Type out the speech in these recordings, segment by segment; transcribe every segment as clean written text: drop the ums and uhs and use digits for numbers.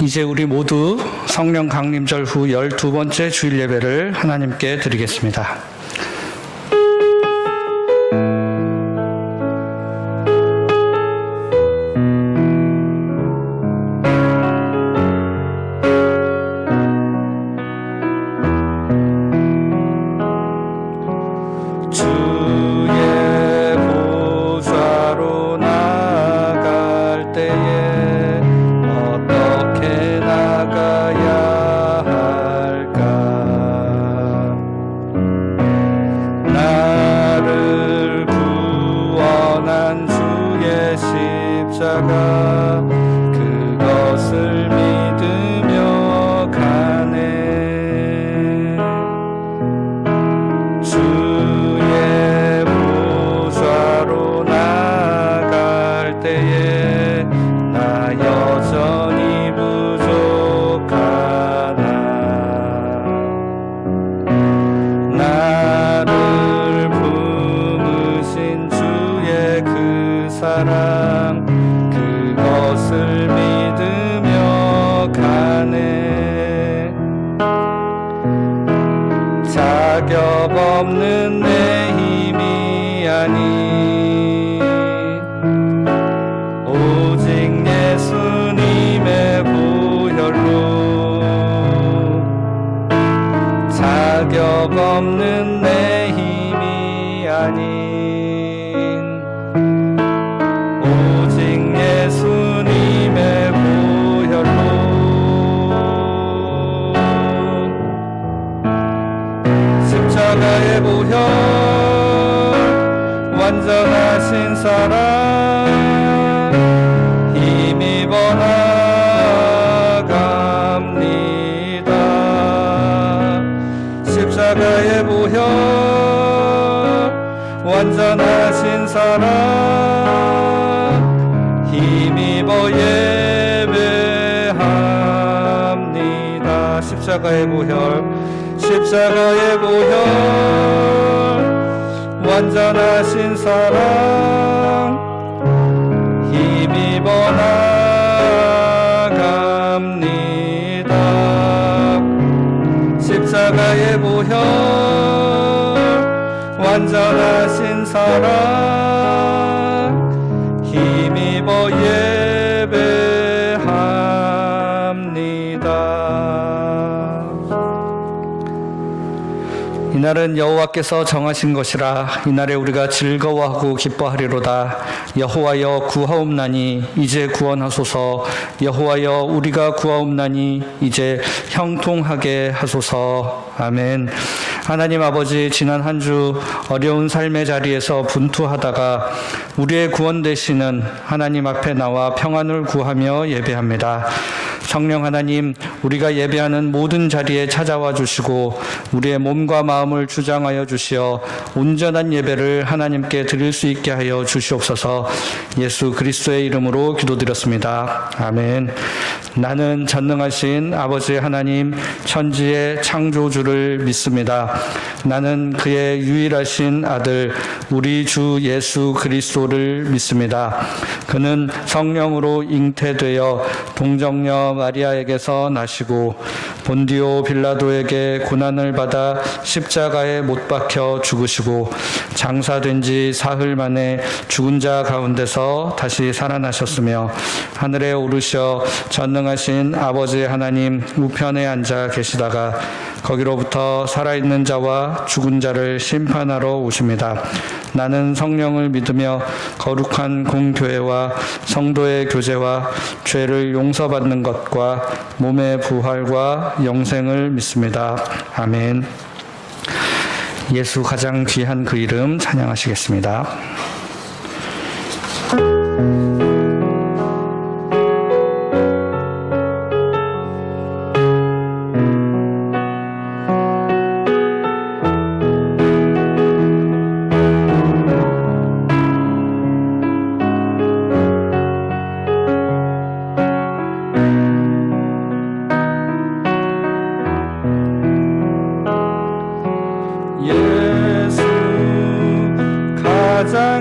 이제 우리 모두 성령 강림절 후 12번째 주일 예배를 하나님께 드리겠습니다. 그것을 믿으며 가네. 주의 보좌로 나아갈 때에 나 여전히 부족하나. 나를 품으신 주의 그 사랑, 그것을 믿으며 가네. 자격 없는 내 힘이 아닌 오직 예수님의 보혈로, 자격 없는 내 힘이 아닌 오직 예수님의 보혈로. 십자가의 보혈, 완전하신 사랑, 힘입어 나갑니다. 십자가의 보혈, 완전하신 사랑, 힘입어 예배합니다. 십자가의 보혈, 십자가의 보혈, 완전하신 사랑, 힘입어 나갑니다. 십자가의 보혈, 완전하신 사랑, 힘입어 예배합니다. 이날은 여호와께서 정하신 것이라. 이날에 우리가 즐거워하고 기뻐하리로다. 여호와여 구하옵나니 이제 구원하소서. 여호와여 우리가 구하옵나니 이제 형통하게 하소서. 아멘. 하나님 아버지, 지난 한 주 어려운 삶의 자리에서 분투하다가 우리의 구원 되시는 하나님 앞에 나와 평안을 구하며 예배합니다. 성령 하나님, 우리가 예배하는 모든 자리에 찾아와 주시고 우리의 몸과 마음을 주장하여 주시어 온전한 예배를 하나님께 드릴 수 있게 하여 주시옵소서. 예수 그리스도의 이름으로 기도드렸습니다. 아멘. 나는 전능하신 아버지 하나님, 천지의 창조주를 믿습니다. 나는 그의 유일하신 아들 우리 주 예수 그리스도를 믿습니다. 그는 성령으로 잉태되어 동정녀 마리아에게서 나시고 본디오 빌라도에게 고난을 받아 십자가에 못 박혀 죽으시고 장사된 지 사흘 만에 죽은 자 가운데서 다시 살아나셨으며 하늘에 오르셔 전능하신 아버지 하나님 우편에 앉아 계시다가 거기로부터 살아있는 자와 죽은 자를 심판하러 오십니다. 나는 성령을 믿으며 거룩한 공교회와 성도의 교제와 죄를 용서받는 것과 몸의 부활과 영생을 믿습니다. 아멘. 예수 가장 귀한 그 이름 찬양하시겠습니다. 예수 가장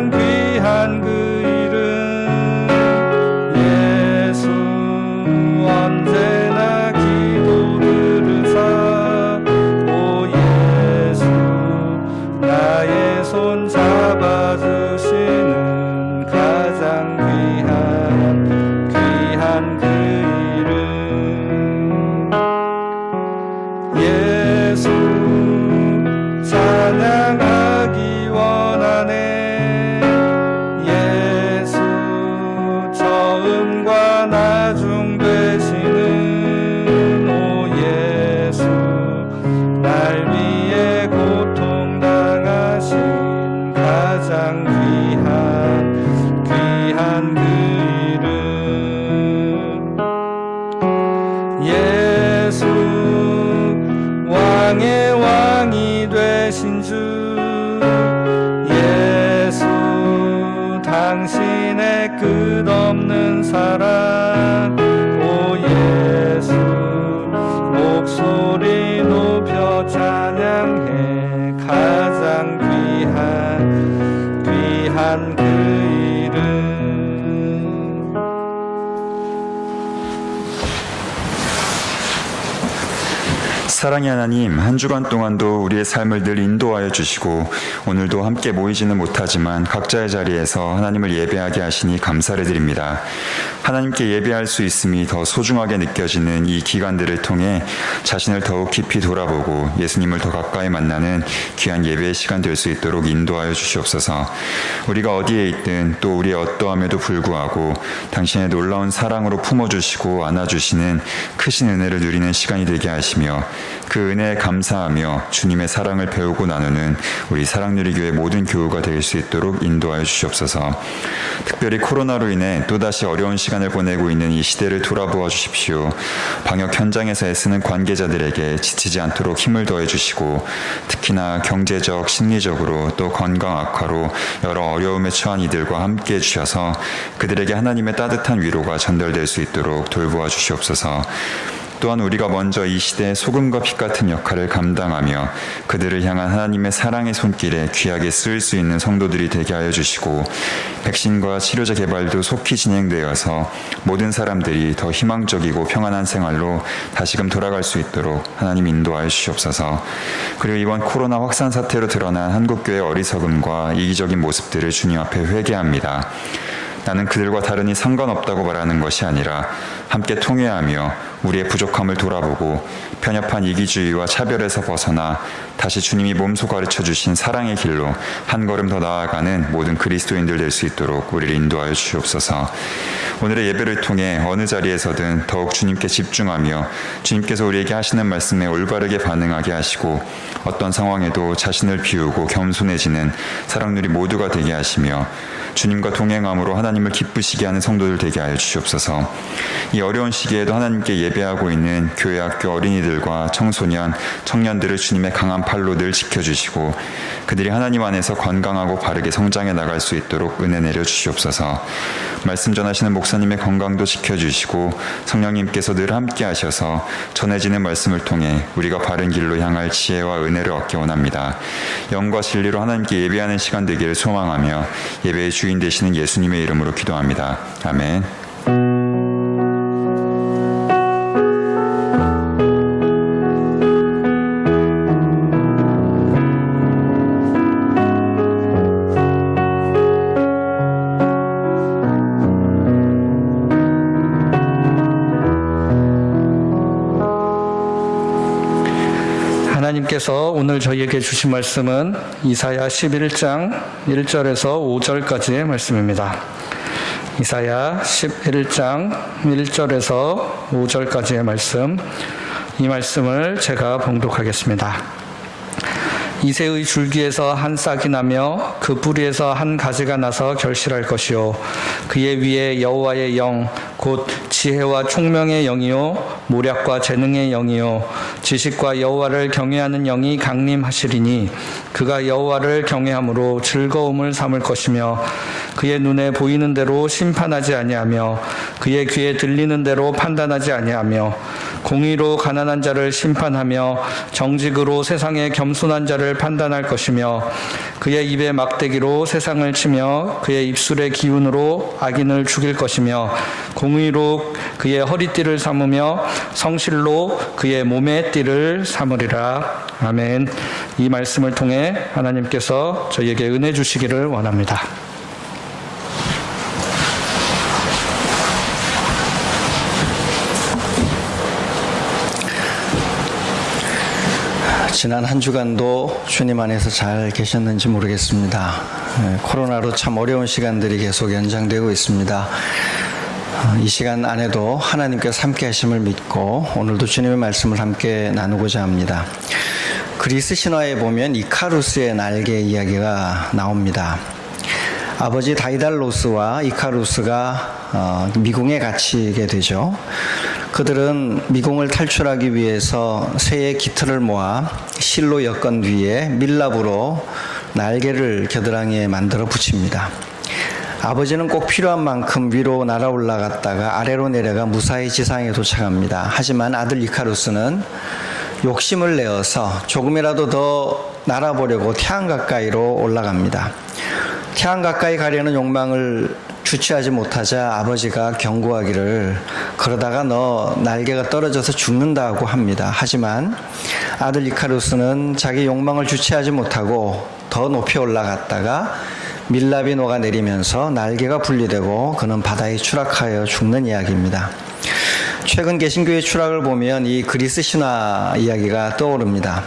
끝없는 사랑 오 예수 목소리 높여 찬양해 가장 귀한 그 이름. 사랑의 하나님, 한 주간 동안도 우리의 삶을 늘 인도하여 주시고 오늘도 함께 모이지는 못하지만 각자의 자리에서 하나님을 예배하게 하시니 감사를 드립니다. 하나님께 예배할 수 있음이 더 소중하게 느껴지는 이 기간들을 통해 자신을 더욱 깊이 돌아보고 예수님을 더 가까이 만나는 귀한 예배의 시간 될 수 있도록 인도하여 주시옵소서. 우리가 어디에 있든 또 우리의 어떠함에도 불구하고 당신의 놀라운 사랑으로 품어주시고 안아주시는 크신 은혜를 누리는 시간이 되게 하시며 그 은혜에 감사하며 주님의 사랑을 배우고 나누는 우리 사랑누리교회 모든 교우가 될 수 있도록 인도하여 주시옵소서. 특별히 코로나로 인해 또다시 어려운 시간을 보내고 있는 이 시대를 돌아보아 주십시오. 방역 현장에서 애쓰는 관계자들에게 지치지 않도록 힘을 더해 주시고 특히나 경제적, 심리적으로 또 건강 악화로 여러 어려움에 처한 이들과 함께 해주셔서 그들에게 하나님의 따뜻한 위로가 전달될 수 있도록 돌보아 주시옵소서. 또한 우리가 먼저 이 시대의 소금과 빛 같은 역할을 감당하며 그들을 향한 하나님의 사랑의 손길에 귀하게 쓰일 수 있는 성도들이 되게 하여 주시고 백신과 치료제 개발도 속히 진행되어서 모든 사람들이 더 희망적이고 평안한 생활로 다시금 돌아갈 수 있도록 하나님 인도하여 주시옵소서. 그리고 이번 코로나 확산 사태로 드러난 한국교회의 어리석음과 이기적인 모습들을 주님 앞에 회개합니다. 나는 그들과 다르니 상관없다고 말하는 것이 아니라 함께 통회하며 우리의 부족함을 돌아보고 편협한 이기주의와 차별에서 벗어나 다시 주님이 몸소 가르쳐 주신 사랑의 길로 한 걸음 더 나아가는 모든 그리스도인들 될 수 있도록 우리를 인도하여 주시옵소서. 오늘의 예배를 통해 어느 자리에서든 더욱 주님께 집중하며 주님께서 우리에게 하시는 말씀에 올바르게 반응하게 하시고 어떤 상황에도 자신을 비우고 겸손해지는 사랑누리 모두가 되게 하시며 주님과 동행함으로 하나님을 기쁘시게 하는 성도들 되게 하여 주시옵소서. 이 어려운 시기에도 하나님께 예배하고 있는 교회 학교 어린이들과 청소년, 청년들을 주님의 강한 팔로 늘 지켜주시고 그들이 하나님 안에서 건강하고 바르게 성장해 나갈 수 있도록 은혜 내려 주시옵소서. 말씀 전하시는 목사님의 건강도 지켜주시고 성령님께서 늘 함께 하셔서 전해지는 말씀을 통해 우리가 바른 길로 향할 지혜와 은혜를 얻기 원합니다. 영과 진리로 하나님께 예배하는 시간 되기를 소망하며 예배의 주인 되시는 예수님의 이름으로 기도합니다. 아멘. 하나님께서 오늘 저희에게 주신 말씀은 이사야 11장 1절에서 5절까지의 말씀입니다. 이사야 11장 1절에서 5절까지의 말씀, 이 말씀을 제가 봉독하겠습니다. 이새의 줄기에서 한 싹이 나며 그 뿌리에서 한 가지가 나서 결실할 것이요 그의 위에 여호와의 영 곧 지혜와 총명의 영이요 모략과 재능의 영이요 지식과 여호와를 경외하는 영이 강림하시리니 그가 여호와를 경외함으로 즐거움을 삼을 것이며 그의 눈에 보이는 대로 심판하지 아니하며 그의 귀에 들리는 대로 판단하지 아니하며 공의로 가난한 자를 심판하며 정직으로 세상의 겸손한 자를 판단할 것이며 그의 입에 막대기로 세상을 치며 그의 입술의 기운으로 악인을 죽일 것이며 공의로 그의 허리띠를 삼으며 성실로 그의 몸의 띠를 삼으리라. 아멘. 이 말씀을 통해 하나님께서 저희에게 은혜 주시기를 원합니다. 지난 한 주간도 주님 안에서 잘 계셨는지 모르겠습니다. 코로나로 참 어려운 시간들이 계속 연장되고 있습니다. 이 시간 안에도 하나님께서 함께 하심을 믿고 오늘도 주님의 말씀을 함께 나누고자 합니다. 그리스 신화에 보면 이카루스의 날개 이야기가 나옵니다. 아버지 다이달로스와 이카루스가 미궁에 갇히게 되죠. 그들은 미궁을 탈출하기 위해서 새의 깃털을 모아 실로 엮은 뒤에 밀랍으로 날개를 겨드랑이에 만들어 붙입니다. 아버지는 꼭 필요한 만큼 위로 날아 올라갔다가 아래로 내려가 무사히 지상에 도착합니다. 하지만 아들 이카루스는 욕심을 내어서 조금이라도 더 날아보려고 태양 가까이로 올라갑니다. 태양 가까이 가려는 욕망을 주체하지 못하자 아버지가 경고하기를 그러다가 너 날개가 떨어져서 죽는다고 합니다. 하지만 아들 이카루스는 자기 욕망을 주체하지 못하고 더 높이 올라갔다가 밀랍이 녹아내리면서 날개가 분리되고 그는 바다에 추락하여 죽는 이야기입니다. 최근 개신교의 추락을 보면 이 그리스 신화 이야기가 떠오릅니다.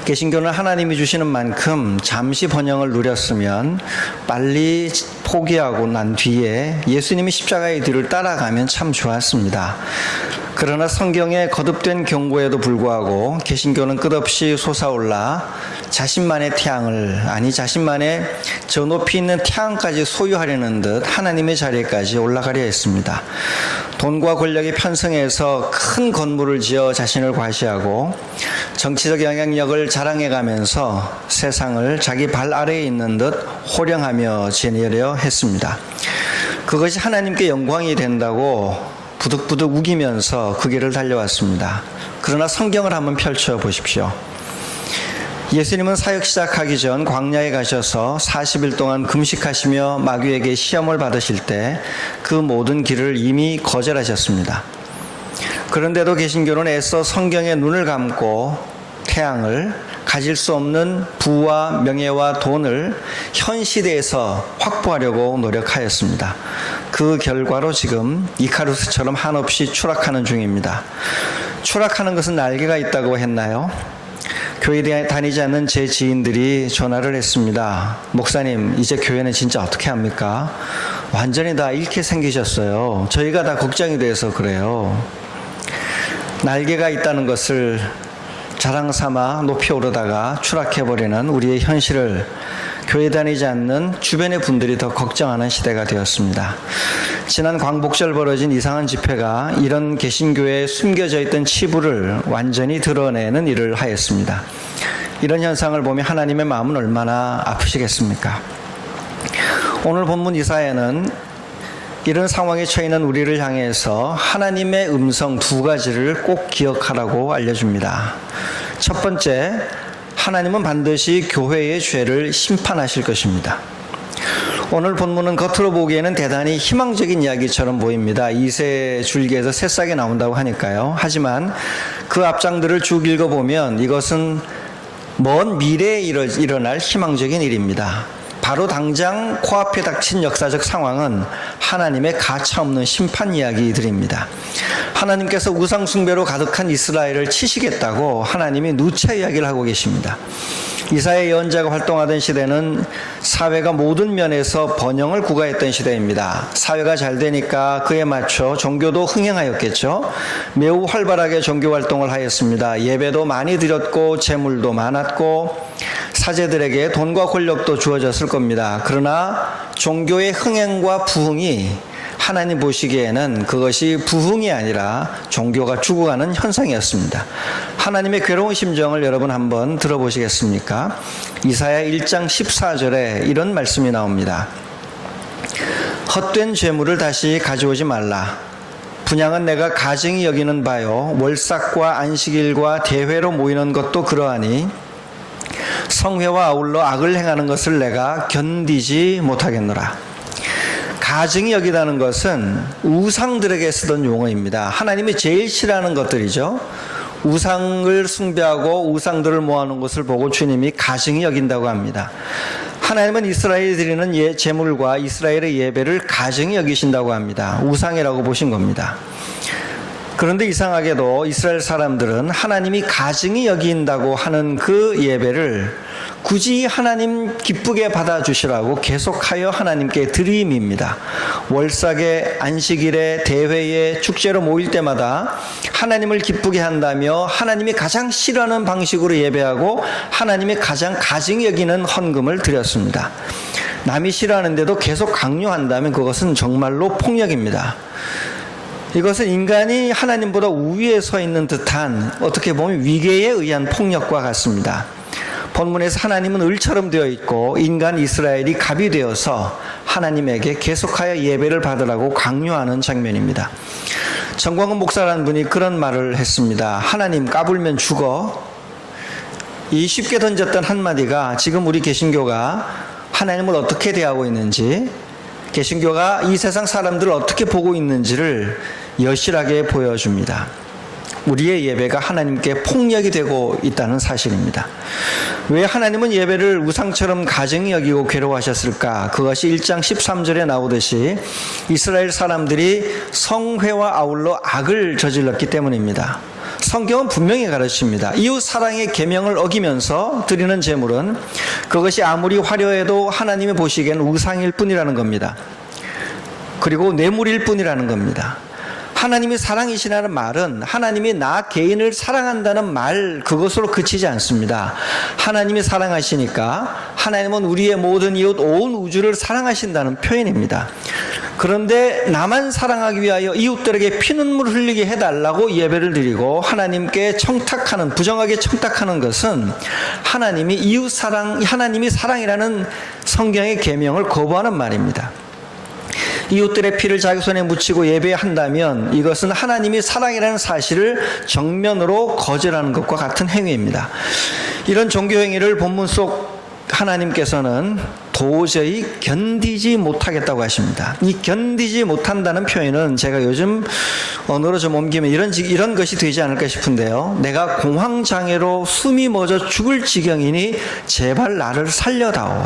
개신교는 하나님이 주시는 만큼 잠시 번영을 누렸으면 빨리 포기하고 난 뒤에 예수님이 십자가의 뒤를 따라가면 참 좋았습니다. 그러나 성경의 거듭된 경고에도 불구하고 개신교는 끝없이 솟아올라 자신만의 태양을, 아니 자신만의 저 높이 있는 태양까지 소유하려는 듯 하나님의 자리에까지 올라가려 했습니다. 돈과 권력이 편성해서 큰 건물을 지어 자신을 과시하고 정치적 영향력을 자랑해가면서 세상을 자기 발 아래에 있는 듯 호령하며 지내려 했습니다. 그것이 하나님께 영광이 된다고 부득부득 우기면서 그 길을 달려왔습니다. 그러나 성경을 한번 펼쳐 보십시오. 예수님은 사역 시작하기 전 광야에 가셔서 40일 동안 금식하시며 마귀에게 시험을 받으실 때 그 모든 길을 이미 거절하셨습니다. 그런데도 개신교는 애써 성경에 눈을 감고 태양을, 가질 수 없는 부와 명예와 돈을 현 시대에서 확보하려고 노력하였습니다. 그 결과로 지금 이카루스처럼 한없이 추락하는 중입니다. 추락하는 것은 날개가 있다고 했나요? 교회에 다니지 않는 제 지인들이 전화를 했습니다. 목사님, 이제 교회는 진짜 어떻게 합니까? 완전히 다 잃게 생기셨어요. 저희가 다 걱정이 돼서 그래요. 날개가 있다는 것을 자랑 삼아 높이 오르다가 추락해버리는 우리의 현실을 교회 다니지 않는 주변의 분들이 더 걱정하는 시대가 되었습니다. 지난 광복절 벌어진 이상한 집회가 이런 개신교에 숨겨져 있던 치부를 완전히 드러내는 일을 하였습니다. 이런 현상을 보면 하나님의 마음은 얼마나 아프시겠습니까? 오늘 본문 이사야는 이런 상황에 처해 있는 우리를 향해서 하나님의 음성 두 가지를 꼭 기억하라고 알려줍니다. 첫 번째, 하나님은 반드시 교회의 죄를 심판하실 것입니다. 오늘 본문은 겉으로 보기에는 대단히 희망적인 이야기처럼 보입니다. 이새 줄기에서 새싹이 나온다고 하니까요. 하지만 그 앞장들을 쭉 읽어보면 이것은 먼 미래에 일어날 희망적인 일입니다. 바로 당장 코앞에 닥친 역사적 상황은 하나님의 가차없는 심판 이야기들입니다. 하나님께서 우상 숭배로 가득한 이스라엘을 치시겠다고 하나님이 누차 이야기를 하고 계십니다. 이사야 예언자가 활동하던 시대는 사회가 모든 면에서 번영을 구가했던 시대입니다. 사회가 잘 되니까 그에 맞춰 종교도 흥행하였겠죠. 매우 활발하게 종교 활동을 하였습니다. 예배도 많이 드렸고 재물도 많았고 사제들에게 돈과 권력도 주어졌을 겁니다. 그러나 종교의 흥행과 부흥이 하나님 보시기에는 그것이 부흥이 아니라 종교가 죽어가는 현상이었습니다. 하나님의 괴로운 심정을 여러분 한번 들어보시겠습니까? 이사야 1장 14절에 이런 말씀이 나옵니다. 헛된 재물을 다시 가져오지 말라. 분향은 내가 가증히 여기는 바요. 월삭과 안식일과 대회로 모이는 것도 그러하니 성회와 아울러 악을 행하는 것을 내가 견디지 못하겠노라. 가증히 여기다는 것은 우상들에게 쓰던 용어입니다. 하나님이 제일 싫어하는 것들이죠. 우상을 숭배하고 우상들을 모아놓은 것을 보고 주님이 가증히 여긴다고 합니다. 하나님은 이스라엘이 드리는 제물과 이스라엘의 예배를 가증히 여기신다고 합니다. 우상이라고 보신 겁니다. 그런데 이상하게도 이스라엘 사람들은 하나님이 가증히 여긴다고 하는 그 예배를 굳이 하나님 기쁘게 받아주시라고 계속하여 하나님께 드림입니다. 월삭에, 안식일에, 대회에, 축제로 모일 때마다 하나님을 기쁘게 한다며 하나님이 가장 싫어하는 방식으로 예배하고 하나님이 가장 가증히 여기는 헌금을 드렸습니다. 남이 싫어하는데도 계속 강요한다면 그것은 정말로 폭력입니다. 이것은 인간이 하나님보다 우위에 서 있는 듯한 어떻게 보면 위계에 의한 폭력과 같습니다. 본문에서 하나님은 을처럼 되어 있고 인간 이스라엘이 갑이 되어서 하나님에게 계속하여 예배를 받으라고 강요하는 장면입니다. 정광훈 목사라는 분이 그런 말을 했습니다. 하나님 까불면 죽어. 이 쉽게 던졌던 한마디가 지금 우리 개신교가 하나님을 어떻게 대하고 있는지, 개신교가 이 세상 사람들을 어떻게 보고 있는지를 여실하게 보여줍니다. 우리의 예배가 하나님께 폭력이 되고 있다는 사실입니다. 왜 하나님은 예배를 우상처럼 가증히 여기고 괴로워하셨을까? 그것이 1장 13절에 나오듯이 이스라엘 사람들이 성회와 아울러 악을 저질렀기 때문입니다. 성경은 분명히 가르칩니다. 이웃 사랑의 계명을 어기면서 드리는 제물은 그것이 아무리 화려해도 하나님이 보시기엔 우상일 뿐이라는 겁니다. 그리고 뇌물일 뿐이라는 겁니다. 하나님이 사랑이시라는 말은 하나님이 나 개인을 사랑한다는 말 그것으로 그치지 않습니다. 하나님이 사랑하시니까 하나님은 우리의 모든 이웃 온 우주를 사랑하신다는 표현입니다. 그런데 나만 사랑하기 위하여 이웃들에게 피눈물 흘리게 해달라고 예배를 드리고 하나님께 청탁하는, 부정하게 청탁하는 것은 하나님이 이웃 사랑, 하나님이 사랑이라는 성경의 계명을 거부하는 말입니다. 이웃들의 피를 자기 손에 묻히고 예배한다면 이것은 하나님이 사랑이라는 사실을 정면으로 거절하는 것과 같은 행위입니다. 이런 종교 행위를 본문 속 하나님께서는 도저히 견디지 못하겠다고 하십니다. 이 견디지 못한다는 표현은 제가 요즘 언어로 좀 옮기면 이런 것이 되지 않을까 싶은데요. 내가 공황장애로 숨이 멎어 죽을 지경이니 제발 나를 살려다오.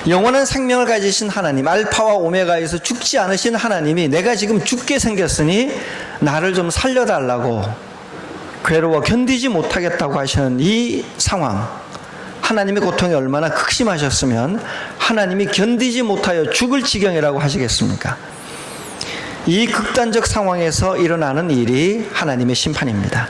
영원한 생명을 가지신 하나님, 알파와 오메가에서 죽지 않으신 하나님이 내가 지금 죽게 생겼으니 나를 좀 살려달라고 괴로워 견디지 못하겠다고 하시는 이 상황, 하나님의 고통이 얼마나 극심하셨으면 하나님이 견디지 못하여 죽을 지경이라고 하시겠습니까? 이 극단적 상황에서 일어나는 일이 하나님의 심판입니다.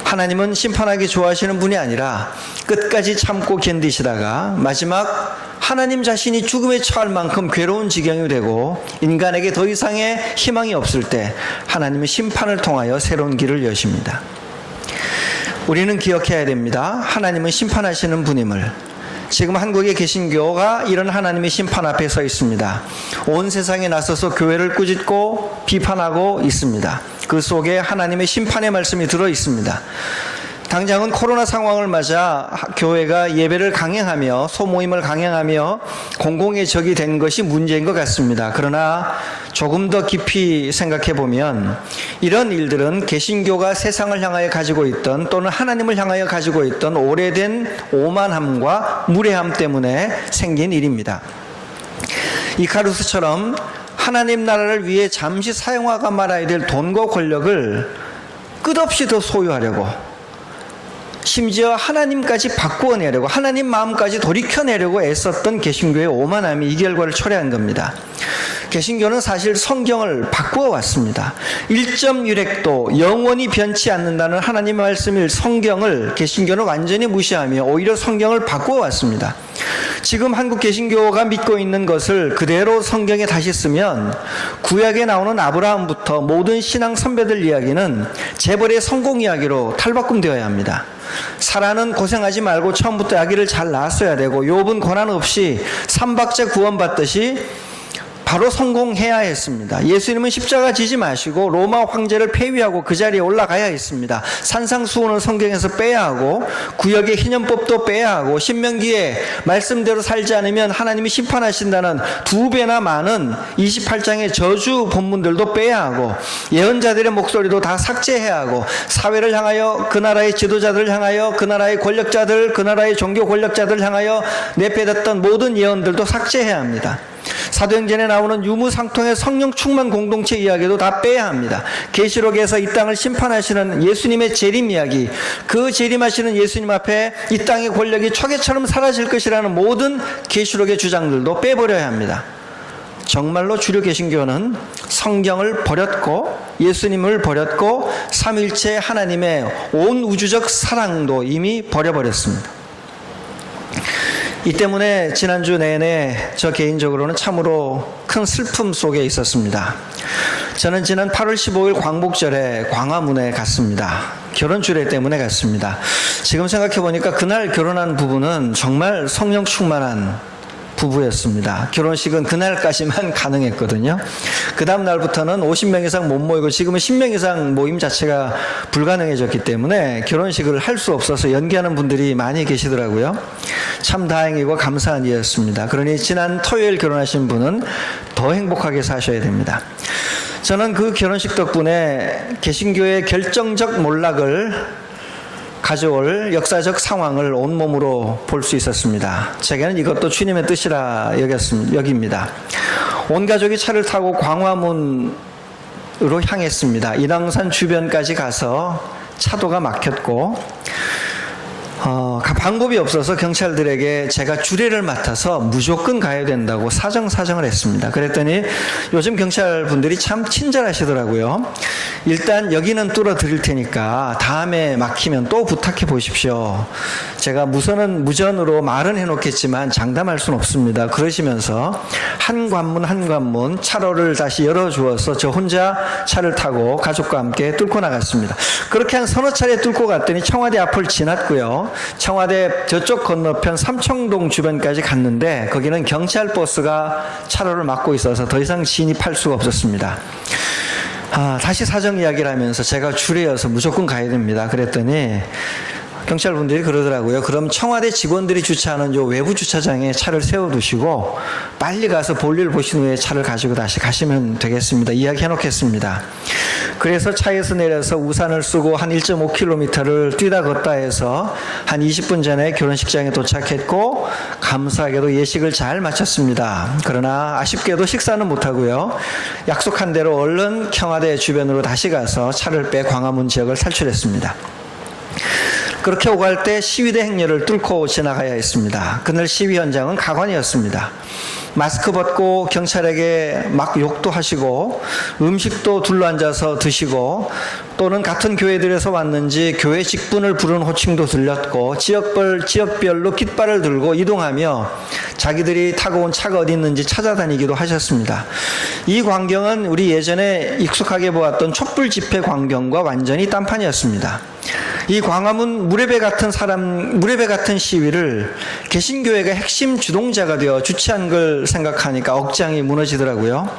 하나님은 심판하기 좋아하시는 분이 아니라 끝까지 참고 견디시다가 마지막 하나님 자신이 죽음에 처할 만큼 괴로운 지경이 되고 인간에게 더 이상의 희망이 없을 때 하나님의 심판을 통하여 새로운 길을 여십니다. 우리는 기억해야 됩니다. 하나님은 심판하시는 분임을. 지금 한국의 개신교가 이런 하나님의 심판 앞에 서 있습니다. 온 세상에 나서서 교회를 꾸짖고 비판하고 있습니다. 그 속에 하나님의 심판의 말씀이 들어 있습니다. 당장은 코로나 상황을 맞아 교회가 예배를 강행하며 소모임을 강행하며 공공의 적이 된 것이 문제인 것 같습니다. 그러나 조금 더 깊이 생각해 보면 이런 일들은 개신교가 세상을 향하여 가지고 있던 또는 하나님을 향하여 가지고 있던 오래된 오만함과 무례함 때문에 생긴 일입니다. 이카루스처럼 하나님 나라를 위해 잠시 사용하고 말아야 될 돈과 권력을 끝없이 더 소유하려고, 심지어 하나님까지 바꾸어내려고, 하나님 마음까지 돌이켜내려고 애썼던 개신교의 오만함이 이 결과를 초래한 겁니다. 개신교는 사실 성경을 바꾸어 왔습니다. 1.1획도 영원히 변치 않는다는 하나님의 말씀일 성경을 개신교는 완전히 무시하며 오히려 성경을 바꾸어 왔습니다. 지금 한국 개신교가 믿고 있는 것을 그대로 성경에 다시 쓰면 구약에 나오는 아브라함부터 모든 신앙 선배들 이야기는 재벌의 성공 이야기로 탈바꿈되어야 합니다. 사라는 고생하지 말고 처음부터 아기를 잘 낳았어야 되고, 욥은 고난 없이 삼박자 구원받듯이 바로 성공해야 했습니다. 예수님은 십자가 지지 마시고 로마 황제를 폐위하고 그 자리에 올라가야 했습니다. 산상수훈은 성경에서 빼야 하고, 구역의 희년법도 빼야 하고, 신명기에 말씀대로 살지 않으면 하나님이 심판하신다는 2배나 많은 28장의 저주 본문들도 빼야 하고, 예언자들의 목소리도 다 삭제해야 하고, 사회를 향하여, 그 나라의 지도자들을 향하여, 그 나라의 권력자들, 그 나라의 종교 권력자들을 향하여 내빼졌던 모든 예언들도 삭제해야 합니다. 사도행전에 나오는 유무상통의 성령 충만 공동체 이야기도 다 빼야 합니다. 계시록에서 이 땅을 심판하시는 예수님의 재림 이야기, 그 재림하시는 예수님 앞에 이 땅의 권력이 초계처럼 사라질 것이라는 모든 계시록의 주장들도 빼버려야 합니다. 정말로 주류 개신교는 성경을 버렸고 예수님을 버렸고 삼위일체 하나님의 온 우주적 사랑도 이미 버려버렸습니다. 이 때문에 지난주 내내 저 개인적으로는 참으로 큰 슬픔 속에 있었습니다. 저는 지난 8월 15일 광복절에 광화문에 갔습니다. 결혼 주례 때문에 갔습니다. 지금 생각해 보니까 그날 결혼한 부부는 정말 성령 충만한 부부였습니다. 결혼식은 그날까지만 가능했거든요. 그 다음 날부터는 50명 이상 못 모이고 지금은 10명 이상 모임 자체가 불가능해졌기 때문에 결혼식을 할 수 없어서 연기하는 분들이 많이 계시더라고요. 참 다행이고 감사한 일이었습니다. 그러니 지난 토요일 결혼하신 분은 더 행복하게 사셔야 됩니다. 저는 그 결혼식 덕분에 개신교의 결정적 몰락을 가져올 역사적 상황을 온몸으로 볼 수 있었습니다. 제게는 이것도 주님의 뜻이라 여깁니다. 온 가족이 차를 타고 광화문으로 향했습니다. 인왕산 주변까지 가서 차도가 막혔고 방법이 없어서 경찰들에게 제가 주례를 맡아서 무조건 가야 된다고 사정을 했습니다. 그랬더니 요즘 경찰분들이 참 친절하시더라고요. 일단 여기는 뚫어드릴 테니까 다음에 막히면 또 부탁해 보십시오. 제가 무전으로 말은 해놓겠지만 장담할 수는 없습니다. 그러시면서 한 관문 차로를 다시 열어주어서 저 혼자 차를 타고 가족과 함께 뚫고 나갔습니다. 그렇게 한 서너 차례 뚫고 갔더니 청와대 앞을 지났고요. 청와대 저쪽 건너편 삼청동 주변까지 갔는데 거기는 경찰 버스가 차로를 막고 있어서 더 이상 진입할 수가 없었습니다. 다시 사정 이야기를 하면서 제가 주례여서 무조건 가야 됩니다. 그랬더니 경찰분들이 그러더라고요. 그럼 청와대 직원들이 주차하는 요 외부 주차장에 차를 세워두시고 빨리 가서 볼일 보신 후에 차를 가지고 다시 가시면 되겠습니다. 이야기해 놓겠습니다. 그래서 차에서 내려서 우산을 쓰고 한 1.5km를 뛰다 걷다 해서 한 20분 전에 결혼식장에 도착했고 감사하게도 예식을 잘 마쳤습니다. 그러나 아쉽게도 식사는 못하고요. 약속한 대로 얼른 청와대 주변으로 다시 가서 차를 빼 광화문 지역을 탈출했습니다. 그렇게 오갈 때 시위대 행렬을 뚫고 지나가야 했습니다. 그날 시위 현장은 가관이었습니다. 마스크 벗고 경찰에게 막 욕도 하시고 음식도 둘러앉아서 드시고 또는 같은 교회들에서 왔는지 교회 직분을 부르는 호칭도 들렸고 지역별로 깃발을 들고 이동하며 자기들이 타고 온 차가 어디 있는지 찾아다니기도 하셨습니다. 이 광경은 우리 예전에 익숙하게 보았던 촛불 집회 광경과 완전히 딴판이었습니다. 이 광화문 무례배 같은 시위를 개신교회가 핵심 주동자가 되어 주최한 걸 생각하니까 억장이 무너지더라고요.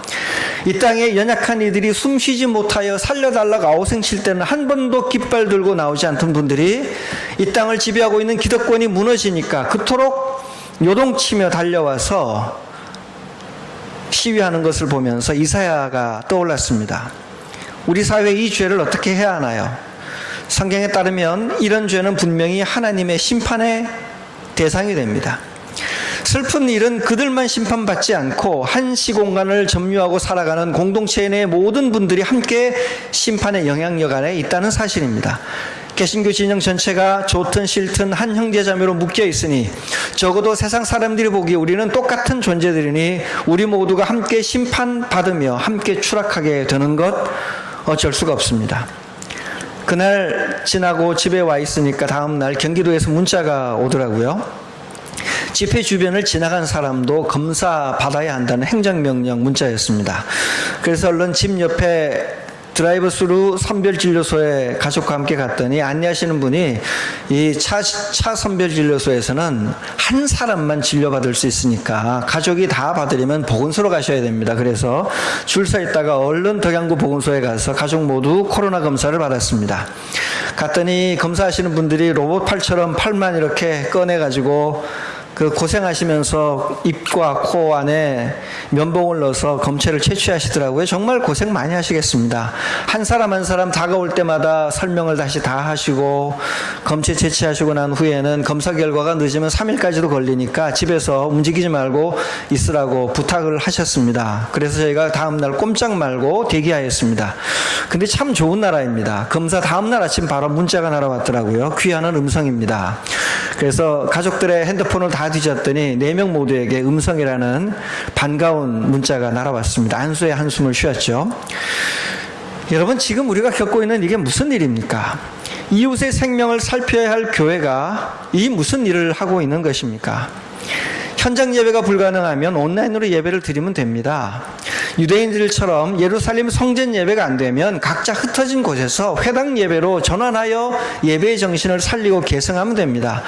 이 땅에 연약한 이들이 숨쉬지 못하여 살려달라고 아우성 칠 때는 한 번도 깃발 들고 나오지 않던 분들이 이 땅을 지배하고 있는 기득권이 무너지니까 그토록 요동치며 달려와서 시위하는 것을 보면서 이사야가 떠올랐습니다. 우리 사회 이 죄를 어떻게 해야 하나요? 성경에 따르면 이런 죄는 분명히 하나님의 심판의 대상이 됩니다. 슬픈 일은 그들만 심판받지 않고 한 시공간을 점유하고 살아가는 공동체 내 모든 분들이 함께 심판의 영향력 안에 있다는 사실입니다. 개신교 진영 전체가 좋든 싫든 한 형제자매로 묶여 있으니 적어도 세상 사람들이 보기에 우리는 똑같은 존재들이니 우리 모두가 함께 심판받으며 함께 추락하게 되는 것 어쩔 수가 없습니다. 그날 지나고 집에 와 있으니까 다음날 경기도에서 문자가 오더라고요. 집회 주변을 지나간 사람도 검사 받아야 한다는 행정명령 문자였습니다. 그래서 얼른 집 옆에 드라이브 스루 선별진료소에 가족과 함께 갔더니 안내하시는 분이 이 차 선별진료소에서는 한 사람만 진료받을 수 있으니까 가족이 다 받으려면 보건소로 가셔야 됩니다. 그래서 줄 서 있다가 얼른 덕양구 보건소에 가서 가족 모두 코로나 검사를 받았습니다. 갔더니 검사하시는 분들이 로봇 팔처럼 팔만 이렇게 꺼내가지고 그 고생하시면서 입과 코 안에 면봉을 넣어서 검체를 채취하시더라고요. 정말 고생 많이 하시겠습니다. 한 사람 한 사람 다가올 때마다 설명을 다시 다 하시고 검체 채취하시고 난 후에는 검사 결과가 늦으면 3일까지도 걸리니까 집에서 움직이지 말고 있으라고 부탁을 하셨습니다. 그래서 저희가 다음날 꼼짝 말고 대기하였습니다. 근데 참 좋은 나라입니다. 검사 다음날 아침 바로 문자가 날아왔더라고요. 귀하는 음성입니다. 그래서 가족들의 핸드폰을 다 뒤졌더니 4명 모두에게 음성이라는 반가운 문자가 날아왔습니다. 안수의 한숨을 쉬었죠. 여러분, 지금 우리가 겪고 있는 이게 무슨 일입니까? 이웃의 생명을 살펴야 할 교회가 이 무슨 일을 하고 있는 것입니까? 현장 예배가 불가능하면 온라인으로 예배를 드리면 됩니다. 유대인들처럼 예루살렘 성전 예배가 안 되면 각자 흩어진 곳에서 회당 예배로 전환하여 예배의 정신을 살리고 계승하면 됩니다.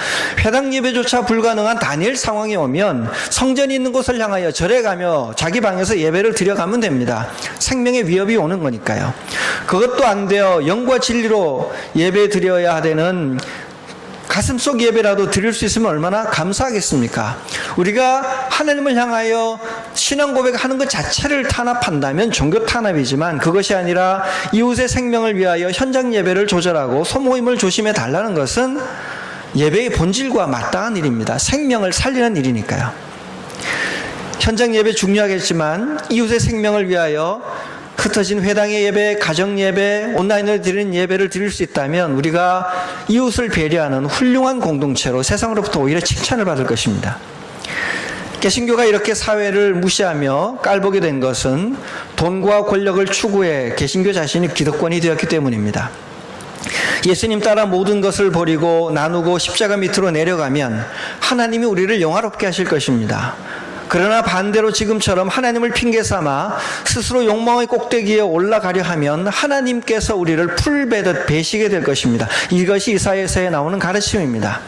회당 예배조차 불가능한 다니엘 상황이 오면 성전이 있는 곳을 향하여 절에 가며 자기 방에서 예배를 드려가면 됩니다. 생명의 위협이 오는 거니까요. 그것도 안 되어 영과 진리로 예배 드려야 되는 가슴속 예배라도 드릴 수 있으면 얼마나 감사하겠습니까? 우리가 하나님을 향하여 신앙 고백하는 것 자체를 탄압한다면 종교 탄압이지만 그것이 아니라 이웃의 생명을 위하여 현장 예배를 조절하고 소모임을 조심해 달라는 것은 예배의 본질과 마땅한 일입니다. 생명을 살리는 일이니까요. 현장 예배 중요하겠지만 이웃의 생명을 위하여 흩어진 회당의 예배, 가정 예배, 온라인으로 드리는 예배를 드릴 수 있다면 우리가 이웃을 배려하는 훌륭한 공동체로 세상으로부터 오히려 칭찬을 받을 것입니다. 개신교가 이렇게 사회를 무시하며 깔보게 된 것은 돈과 권력을 추구해 개신교 자신이 기득권이 되었기 때문입니다. 예수님 따라 모든 것을 버리고 나누고 십자가 밑으로 내려가면 하나님이 우리를 영화롭게 하실 것입니다. 그러나 반대로 지금처럼 하나님을 핑계 삼아 스스로 욕망의 꼭대기에 올라가려 하면 하나님께서 우리를 풀 베듯 베시게 될 것입니다. 이것이 이사야서에 나오는 가르침입니다.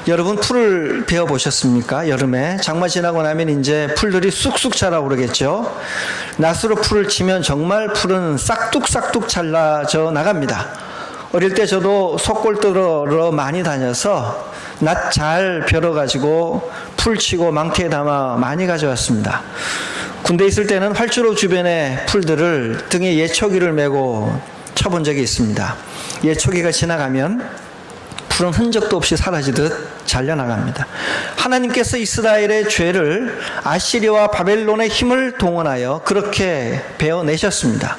여러분 풀을 베어보셨습니까? 여름에 장마 지나고 나면 이제 풀들이 쑥쑥 자라오르겠죠. 낫으로 풀을 치면 정말 풀은 싹둑싹둑 잘라져 나갑니다. 어릴 때 저도 속골 들으러 많이 다녀서 낫 잘 벼러가지고 풀 치고 망태에 담아 많이 가져왔습니다. 군대 있을 때는 활주로 주변에 풀들을 등에 예초기를 메고 쳐본 적이 있습니다. 예초기가 지나가면 풀은 흔적도 없이 사라지듯 잘려나갑니다. 하나님께서 이스라엘의 죄를 아시리아와 바벨론의 힘을 동원하여 그렇게 베어내셨습니다.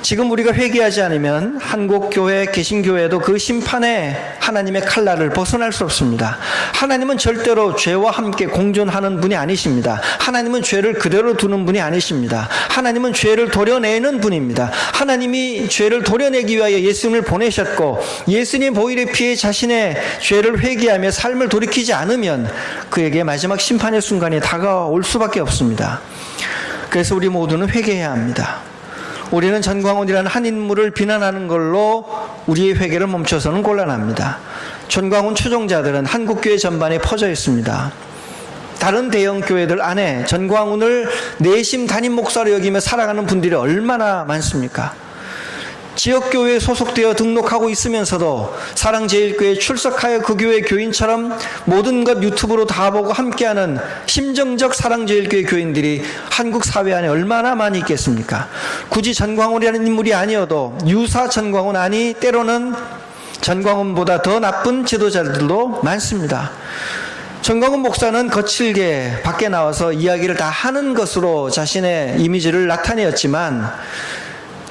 지금 우리가 회개하지 않으면 한국교회, 개신교회도 그 심판에 하나님의 칼날을 벗어날 수 없습니다. 하나님은 절대로 죄와 함께 공존하는 분이 아니십니다. 하나님은 죄를 그대로 두는 분이 아니십니다. 하나님은 죄를 도려내는 분입니다. 하나님이 죄를 도려내기 위하여 예수님을 보내셨고 예수님 보혈의 피에 자신의 죄를 회개하며 삶을 돌이키지 않으면 그에게 마지막 심판의 순간이 다가올 수밖에 없습니다. 그래서 우리 모두는 회개해야 합니다. 우리는 전광훈이라는 한 인물을 비난하는 걸로 우리의 회개를 멈춰서는 곤란합니다. 전광훈 추종자들은 한국교회 전반에 퍼져 있습니다. 다른 대형 교회들 안에 전광훈을 내심 담임 목사로 여기며 살아가는 분들이 얼마나 많습니까? 지역교회에 소속되어 등록하고 있으면서도 사랑제일교회에 출석하여 그 교회 교인처럼 모든 것 유튜브로 다 보고 함께하는 심정적 사랑제일교회 교인들이 한국 사회 안에 얼마나 많이 있겠습니까? 굳이 전광훈이라는 인물이 아니어도 유사 전광훈 아니 때로는 전광훈보다 더 나쁜 지도자들도 많습니다. 전광훈 목사는 거칠게 밖에 나와서 이야기를 다 하는 것으로 자신의 이미지를 나타내었지만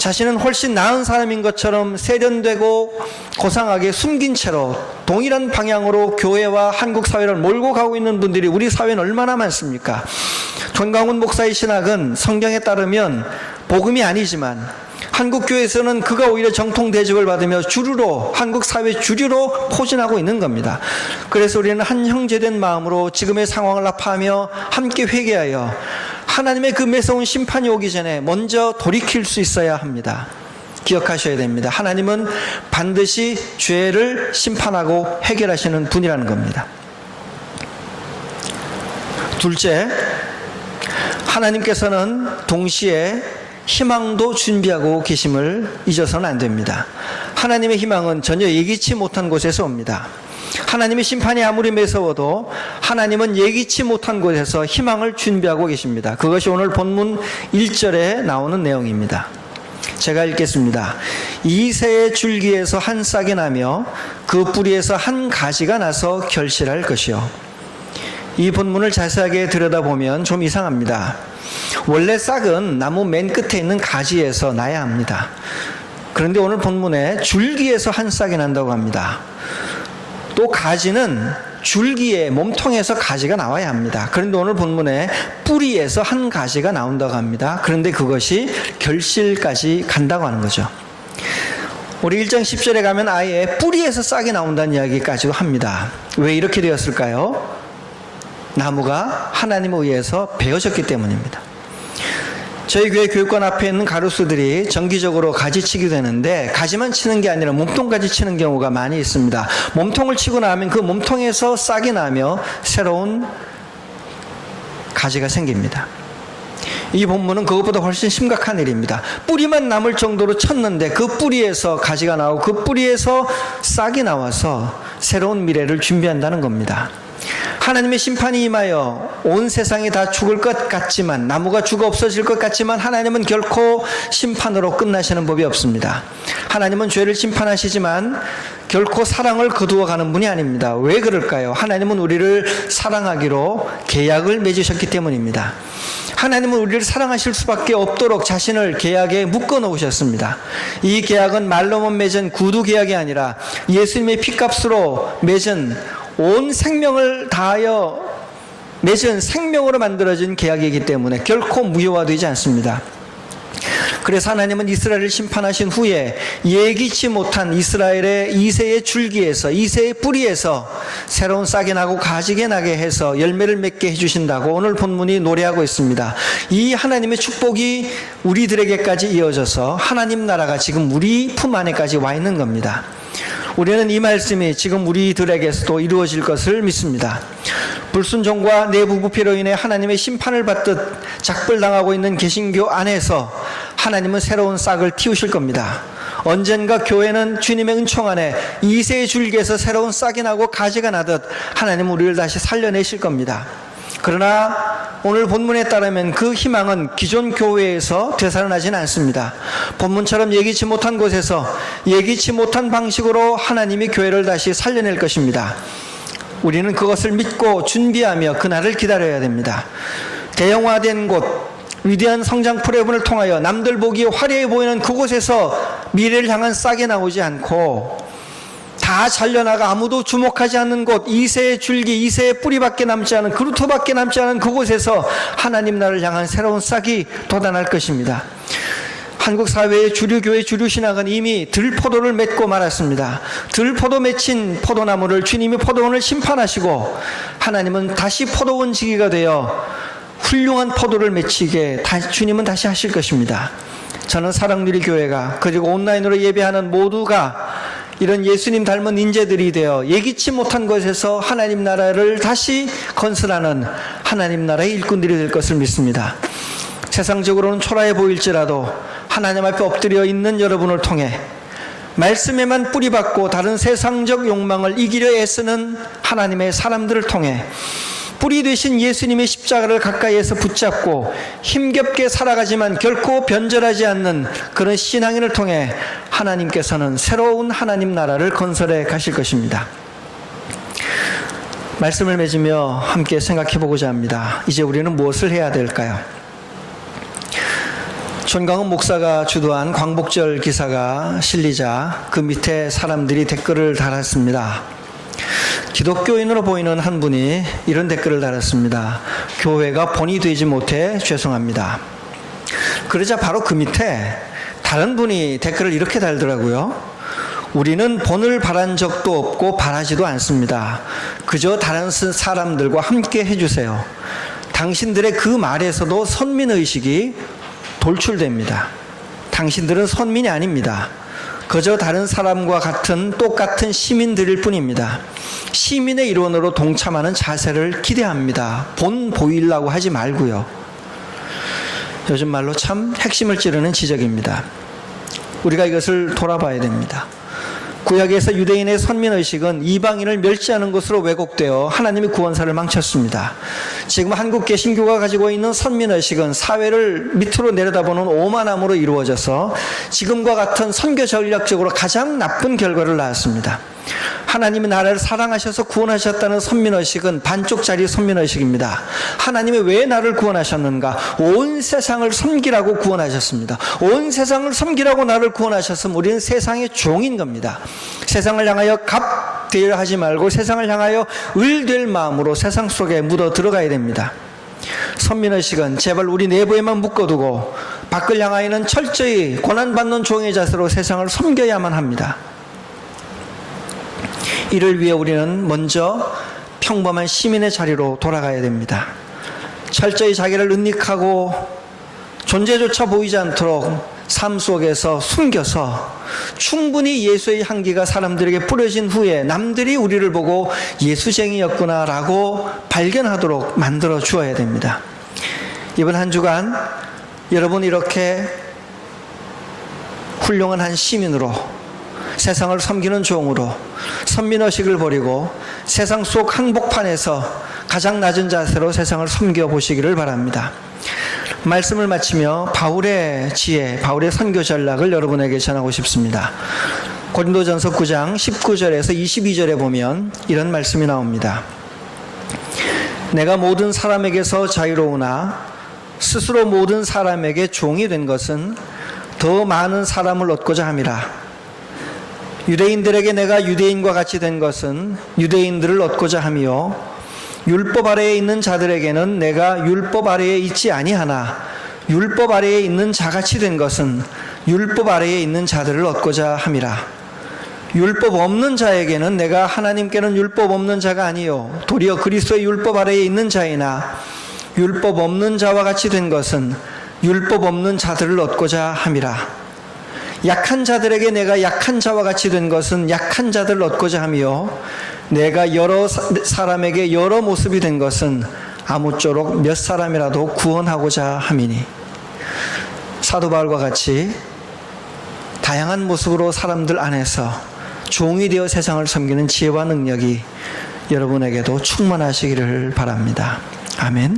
자신은 훨씬 나은 사람인 것처럼 세련되고 고상하게 숨긴 채로 동일한 방향으로 교회와 한국 사회를 몰고 가고 있는 분들이 우리 사회는 얼마나 많습니까? 전광훈 목사의 신학은 성경에 따르면 복음이 아니지만 한국교회에서는 그가 오히려 정통 대접을 받으며 주류로 한국 사회 주류로 포진하고 있는 겁니다. 그래서 우리는 한 형제된 마음으로 지금의 상황을 아파하며 함께 회개하여 하나님의 그 매서운 심판이 오기 전에 먼저 돌이킬 수 있어야 합니다. 기억하셔야 됩니다. 하나님은 반드시 죄를 심판하고 해결하시는 분이라는 겁니다. 둘째, 하나님께서는 동시에 희망도 준비하고 계심을 잊어서는 안 됩니다. 하나님의 희망은 전혀 예기치 못한 곳에서 옵니다. 하나님의 심판이 아무리 매서워도 하나님은 예기치 못한 곳에서 희망을 준비하고 계십니다. 그것이 오늘 본문 1절에 나오는 내용입니다. 제가 읽겠습니다. 이새의 줄기에서 한 싹이 나며 그 뿌리에서 한 가지가 나서 결실할 것이요. 이 본문을 자세하게 들여다보면 좀 이상합니다. 원래 싹은 나무 맨 끝에 있는 가지에서 나야 합니다. 그런데 오늘 본문에 줄기에서 한 싹이 난다고 합니다. 또 가지는 줄기에 몸통에서 가지가 나와야 합니다. 그런데 오늘 본문에 뿌리에서 한 가지가 나온다고 합니다. 그런데 그것이 결실까지 간다고 하는 거죠. 우리 1장 10절에 가면 아예 뿌리에서 싹이 나온다는 이야기까지도 합니다. 왜 이렇게 되었을까요? 나무가 하나님에 의해서 베어졌기 때문입니다. 저희 교회 교육관 앞에 있는 가로수들이 정기적으로 가지치기 되는데 가지만 치는 게 아니라 몸통까지 치는 경우가 많이 있습니다. 몸통을 치고 나면 그 몸통에서 싹이 나며 새로운 가지가 생깁니다. 이 본문은 그것보다 훨씬 심각한 일입니다. 뿌리만 남을 정도로 쳤는데 그 뿌리에서 가지가 나오고 그 뿌리에서 싹이 나와서 새로운 미래를 준비한다는 겁니다. 하나님의 심판이 임하여 온 세상이 다 죽을 것 같지만, 나무가 죽어 없어질 것 같지만 하나님은 결코 심판으로 끝나시는 법이 없습니다. 하나님은 죄를 심판하시지만 결코 사랑을 거두어 가는 분이 아닙니다. 왜 그럴까요? 하나님은 우리를 사랑하기로 계약을 맺으셨기 때문입니다. 하나님은 우리를 사랑하실 수밖에 없도록 자신을 계약에 묶어 놓으셨습니다. 이 계약은 말로만 맺은 구두 계약이 아니라 예수님의 피값으로 맺은 온 생명을 다하여 맺은 생명으로 만들어진 계약이기 때문에 결코 무효화되지 않습니다. 그래서 하나님은 이스라엘을 심판하신 후에 예기치 못한 이스라엘의 이새의 줄기에서, 이새의 뿌리에서 새로운 싹이 나고 가지게 나게 해서 열매를 맺게 해주신다고 오늘 본문이 노래하고 있습니다. 이 하나님의 축복이 우리들에게까지 이어져서 하나님 나라가 지금 우리 품 안에까지 와 있는 겁니다. 우리는 이 말씀이 지금 우리들에게서도 이루어질 것을 믿습니다. 불순종과 내부 부패로 인해 하나님의 심판을 받듯 작불당하고 있는 개신교 안에서 하나님은 새로운 싹을 틔우실 겁니다. 언젠가 교회는 주님의 은총 안에 이새의 줄기에서 새로운 싹이 나고 가지가 나듯 하나님은 우리를 다시 살려내실 겁니다. 그러나 오늘 본문에 따르면 그 희망은 기존 교회에서 되살아나지는 않습니다. 본문처럼 예기치 못한 곳에서 예기치 못한 방식으로 하나님이 교회를 다시 살려낼 것입니다. 우리는 그것을 믿고 준비하며 그날을 기다려야 됩니다. 대형화된 곳, 위대한 성장 프로그램을 통하여 남들 보기에 화려해 보이는 그곳에서 미래를 향한 싹이 나오지 않고 다 잘려나가 아무도 주목하지 않는 곳, 이새의 줄기, 이새의 뿌리밖에 남지 않은, 그루터밖에 남지 않은 그곳에서 하나님 나라를 향한 새로운 싹이 돋아날 것입니다. 한국 사회의 주류교회 주류신학은 이미 들포도를 맺고 말았습니다. 들포도 맺힌 포도나무를 주님이 포도원을 심판하시고 하나님은 다시 포도원 지기가 되어 훌륭한 포도를 맺히게 주님은 다시 하실 것입니다. 저는 사랑누리교회가 그리고 온라인으로 예배하는 모두가 이런 예수님 닮은 인재들이 되어 예기치 못한 곳에서 하나님 나라를 다시 건설하는 하나님 나라의 일꾼들이 될 것을 믿습니다. 세상적으로는 초라해 보일지라도 하나님 앞에 엎드려 있는 여러분을 통해 말씀에만 뿌리박고 다른 세상적 욕망을 이기려 애쓰는 하나님의 사람들을 통해 뿌리 되신 예수님의 십자가를 가까이에서 붙잡고 힘겹게 살아가지만 결코 변절하지 않는 그런 신앙인을 통해 하나님께서는 새로운 하나님 나라를 건설해 가실 것입니다. 말씀을 맺으며 함께 생각해 보고자 합니다. 이제 우리는 무엇을 해야 될까요? 손강은 목사가 주도한 광복절 기사가 실리자 그 밑에 사람들이 댓글을 달았습니다. 기독교인으로 보이는 한 분이 이런 댓글을 달았습니다. 교회가 본이 되지 못해 죄송합니다. 그러자 바로 그 밑에 다른 분이 댓글을 이렇게 달더라고요. 우리는 본을 바란 적도 없고 바라지도 않습니다. 그저 다른 사람들과 함께 해주세요. 당신들의 그 말에서도 선민의식이 돌출됩니다. 당신들은 선민이 아닙니다. 그저 다른 사람과 같은 똑같은 시민들일 뿐입니다. 시민의 일원으로 동참하는 자세를 기대합니다. 본 보이려고 하지 말고요. 요즘 말로 참 핵심을 찌르는 지적입니다. 우리가 이것을 돌아봐야 됩니다. 구약에서 유대인의 선민의식은 이방인을 멸시하는 것으로 왜곡되어 하나님의 구원사를 망쳤습니다. 지금 한국 개신교가 가지고 있는 선민의식은 사회를 밑으로 내려다보는 오만함으로 이루어져서 지금과 같은 선교 전략적으로 가장 나쁜 결과를 낳았습니다. 하나님이 나라를 사랑하셔서 구원하셨다는 선민의식은 반쪽짜리 선민의식입니다. 하나님이 왜 나를 구원하셨는가? 온 세상을 섬기라고 구원하셨습니다. 온 세상을 섬기라고 나를 구원하셨으면 우리는 세상의 종인 겁니다. 세상을 향하여 갑대하지 말고 세상을 향하여 을될 마음으로 세상 속에 묻어 들어가야 됩니다. 선민의식은 제발 우리 내부에만 묶어두고 밖을 향하여는 철저히 고난받는 종의 자세로 세상을 섬겨야만 합니다. 이를 위해 우리는 먼저 평범한 시민의 자리로 돌아가야 됩니다. 철저히 자기를 은닉하고 존재조차 보이지 않도록 삶 속에서 숨겨서 충분히 예수의 향기가 사람들에게 뿌려진 후에 남들이 우리를 보고 예수쟁이였구나라고 발견하도록 만들어 주어야 됩니다. 이번 한 주간 여러분 이렇게 훌륭한 한 시민으로 세상을 섬기는 종으로 선민의식을 버리고 세상 속 한복판에서 가장 낮은 자세로 세상을 섬겨보시기를 바랍니다. 말씀을 마치며 바울의 지혜, 바울의 선교 전략을 여러분에게 전하고 싶습니다. 고린도전서 9장 19절에서 22절에 보면 이런 말씀이 나옵니다. 내가 모든 사람에게서 자유로우나 스스로 모든 사람에게 종이 된 것은 더 많은 사람을 얻고자 함이라. 유대인들에게 내가 유대인과 같이 된 것은 유대인들을 얻고자 함이요 율법 아래에 있는 자들에게는 내가 율법 아래에 있지 아니하나 율법 아래에 있는 자같이 된 것은 율법 아래에 있는 자들을 얻고자 함이라. 율법 없는 자에게는 내가 하나님께는 율법 없는 자가 아니요 도리어 그리스도의 율법 아래에 있는 자이나 율법 없는 자와 같이 된 것은 율법 없는 자들을 얻고자 함이라. 약한 자들에게 내가 약한 자와 같이 된 것은 약한 자들을 얻고자 함이요 내가 여러 사람에게 여러 모습이 된 것은 아무쪼록 몇 사람이라도 구원하고자 함이니. 사도 바울과 같이 다양한 모습으로 사람들 안에서 종이 되어 세상을 섬기는 지혜와 능력이 여러분에게도 충만하시기를 바랍니다. 아멘.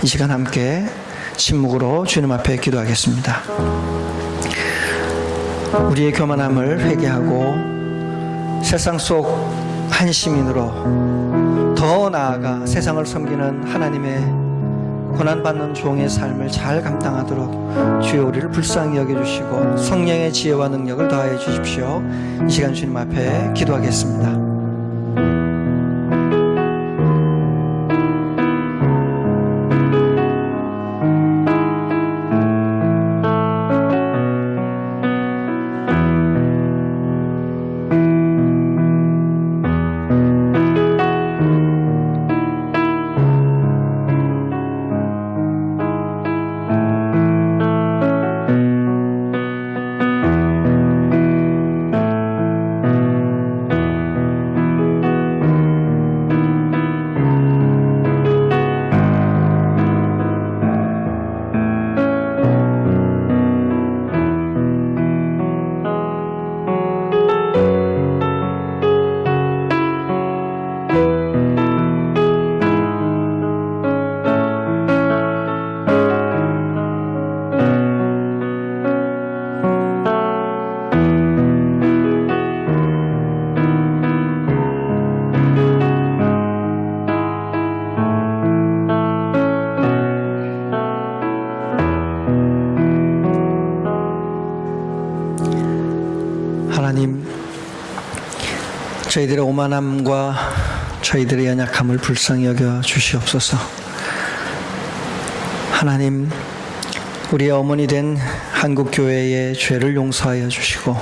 이 시간 함께 침묵으로 주님 앞에 기도하겠습니다. 우리의 교만함을 회개하고 세상 속 한 시민으로 더 나아가 세상을 섬기는 하나님의 고난받는 종의 삶을 잘 감당하도록 주여 우리를 불쌍히 여겨주시고 성령의 지혜와 능력을 더하여 주십시오. 이 시간 주님 앞에 기도하겠습니다. 하나님, 저희들의 오만함과 저희들의 연약함을 불쌍히 여겨 주시옵소서. 하나님, 우리의 어머니 된 한국교회의 죄를 용서하여 주시고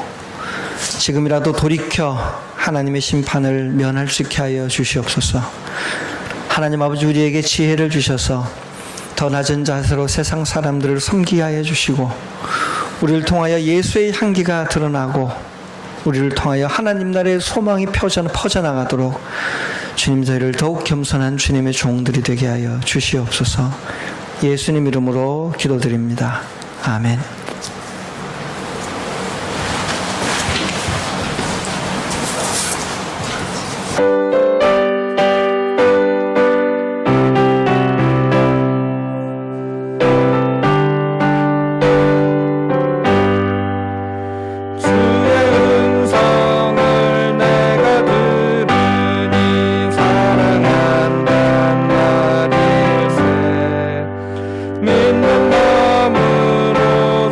지금이라도 돌이켜 하나님의 심판을 면할 수 있게 하여 주시옵소서. 하나님 아버지, 우리에게 지혜를 주셔서 더 낮은 자세로 세상 사람들을 섬기게 하여 주시고 우리를 통하여 예수의 향기가 드러나고 우리를 통하여 하나님 나라의 소망이 퍼져나가도록 주님, 저희를 더욱 겸손한 주님의 종들이 되게 하여 주시옵소서. 예수님 이름으로 기도드립니다. 아멘. 믿는 마음으로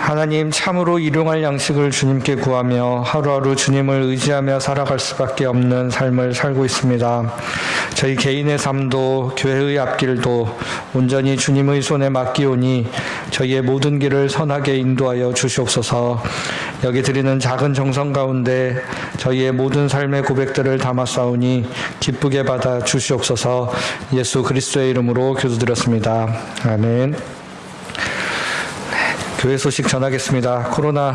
하나님, 참으로 일용할 양식을 주님께 구하며 하루하루 주님을 의지하며 살아갈 수밖에 없는 삶을 살고 있습니다. 저희 개인의 삶도 교회의 앞길도 온전히 주님의 손에 맡기오니 저희의 모든 길을 선하게 인도하여 주시옵소서. 여기 드리는 작은 정성 가운데 저희의 모든 삶의 고백들을 담았사오니 기쁘게 받아 주시옵소서. 예수 그리스도의 이름으로 기도드렸습니다. 아멘. 교회 소식 전하겠습니다. 코로나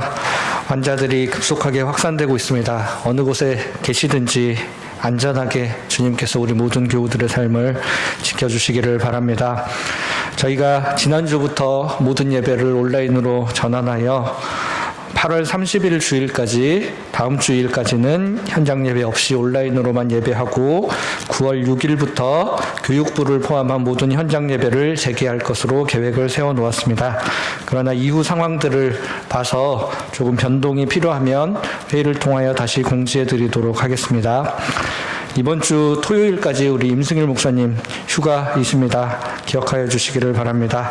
환자들이 급속하게 확산되고 있습니다. 어느 곳에 계시든지 안전하게 주님께서 우리 모든 교우들의 삶을 지켜주시기를 바랍니다. 저희가 지난주부터 모든 예배를 온라인으로 전환하여 8월 30일 주일까지 다음 주일까지는 현장 예배 없이 온라인으로만 예배하고 9월 6일부터 교육부를 포함한 모든 현장 예배를 재개할 것으로 계획을 세워놓았습니다. 그러나 이후 상황들을 봐서 조금 변동이 필요하면 회의를 통하여 다시 공지해드리도록 하겠습니다. 이번 주 토요일까지 우리 임승일 목사님 휴가이십니다. 기억하여 주시기를 바랍니다.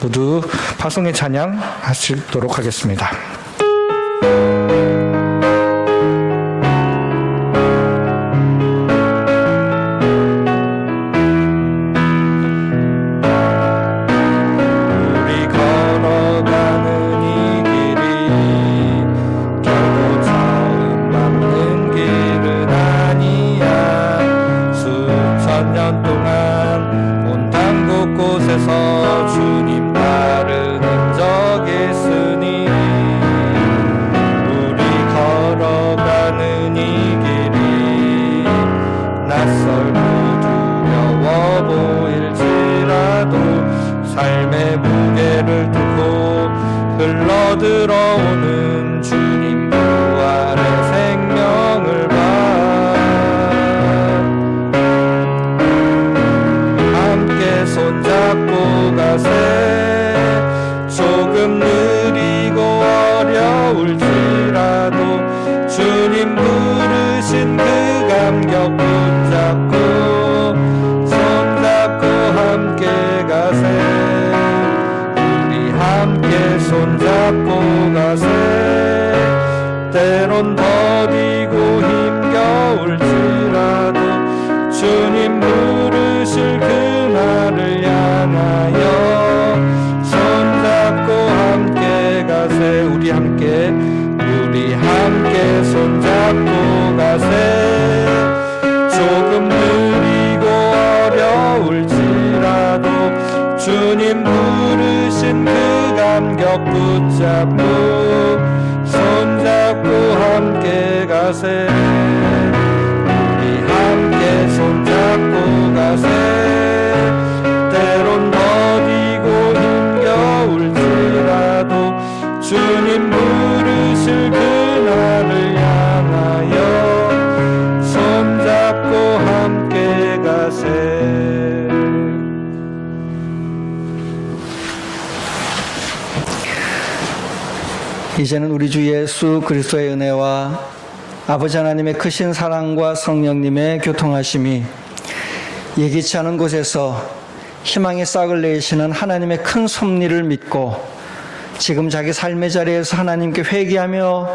모두 파송의 찬양 하시도록 하겠습니다. 우리 걸어가는 이 길이 결코 처음 밟는 길은 아니야. 수천 년 동안 온 땅 곳곳에서 주님 따르는 적이 있으니 걸어가는 이 길이 낯설고 두려워 보일지라도 삶의 무게를 두고 흘러들어오는 주님 부활의 생명을 봐. 함께 손잡고 가세. 조금 느리고 어려울지라도 주님 부르신 그 감격 붙잡고 손잡고 함께 가세. 우리 함께 손잡고 가세. 때론 더디고 힘겨울지라도 주님 부르실 그날을 향하여 손잡고 함께 가세. 우리 함께 손잡고 가세. 조금 느리고 어려울지라도 주님 부르신 그 감격 붙잡고 손잡고 함께 가세. 우리 함께 손잡고 가세. 때론 더디고 힘겨울지라도 주님 부르실 그날을 향하여 손잡고 함께 가세. 이제는 우리 주 예수 그리스도의 은혜와 아버지 하나님의 크신 사랑과 성령님의 교통하심이 예기치 않은 곳에서 희망의 싹을 내시는 하나님의 큰 섭리를 믿고 지금 자기 삶의 자리에서 하나님께 회개하며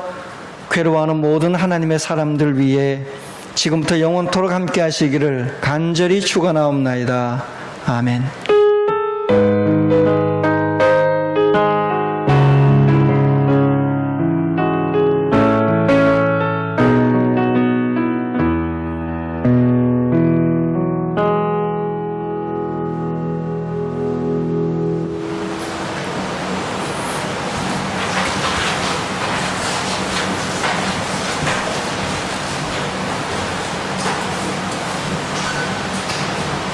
괴로워하는 모든 하나님의 사람들 위해 지금부터 영원토록 함께 하시기를 간절히 축원하옵나이다. 아멘.